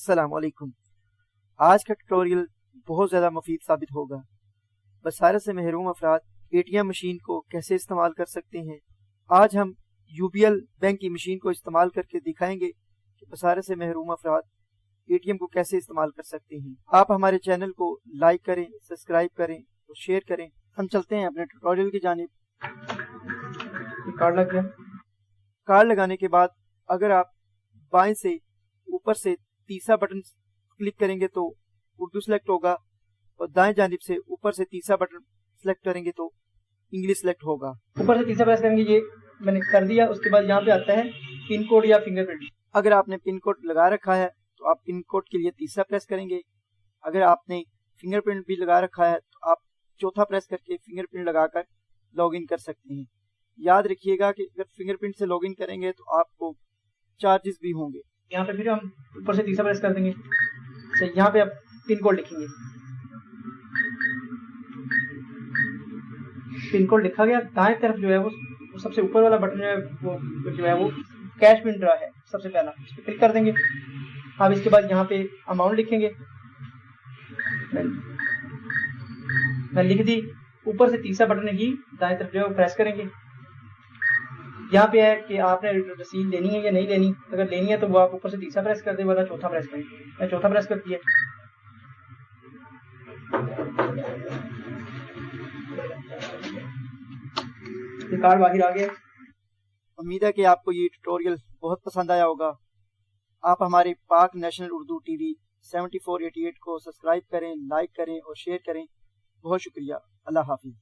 अस्सलामुअलैकुम। आज का ट्यूटोरियल बहुत ज़्यादा मुफीद साबित होगा। बसारत से महरूम अफराद एटीएम मशीन को कैसे इस्तेमाल कर सकते हैं। आज हम यूबीएल बैंक की मशीन को इस्तेमाल करके दिखाएंगे कि बसारत से महरूम अफराद एटीएम को कैसे इस्तेमाल कर सकते हैं। आप हमारे चैनल को लाइक करें, सब्सक्राइब करें और शेयर करें। हम चलते हैं अपने ट्यूटोरियल की जानिब। कार्ड लग गया। कार्ड लगाने के बाद अगर आप बाएं से ऊपर से तीसरा बटन क्लिक करेंगे तो उर्दू सेलेक्ट होगा और दाएं जानिब से ऊपर से तीसरा बटन सेलेक्ट करेंगे तो इंग्लिश सेलेक्ट होगा। ऊपर से तीसरा प्रेस करेंगे, ये मैंने कर दिया। उसके बाद यहाँ पे आता है पिन कोड या फिंगरप्रिंट। अगर आपने पिन कोड लगा रखा है तो आप पिन कोड के लिए तीसरा प्रेस करेंगे। अगर आपने फिंगरप्रिंट भी लगा रखा है तो आप चौथा प्रेस करके फिंगरप्रिंट लगाकर लॉगिन कर सकते हैं। याद रखिएगा कि अगर फिंगरप्रिंट से लॉगिन करेंगे तो आपको चार्जेस भी होंगे। यहाँ पे फिर हम ऊपर से तीसरा प्रेस कर देंगे। अच्छा, यहाँ पे आप पिन कोड लिखेंगे। पिन कोड लिखा गया। दाएं तरफ जो है वो सबसे ऊपर वाला बटन जो है वो कैश विड्रॉ है, सबसे पहला इस पर क्लिक कर देंगे। अब इसके बाद यहाँ पे अमाउंट लिखेंगे। मैं लिख दी। ऊपर से तीसरा बटन ही दाएं तरफ जो है वो प्रेस करेंगे। यहाँ पे है कि आपने रसीद लेनी है या नहीं लेनी। अगर लेनी है तो वो आप ऊपर से तीसरा प्रेस कर दे, वरना चौथा प्रेस करें। मैं चौथा प्रेस कर दिया। ये कार्ड बाहर आ गया। उम्मीद है कि आपको ये ट्यूटोरियल बहुत पसंद आया होगा। आप हमारे पाक नेशनल उर्दू टीवी 7488 को सब्सक्राइब करें, लाइक करें और शेयर करें। बहुत शुक्रिया। अल्लाह हाफिज।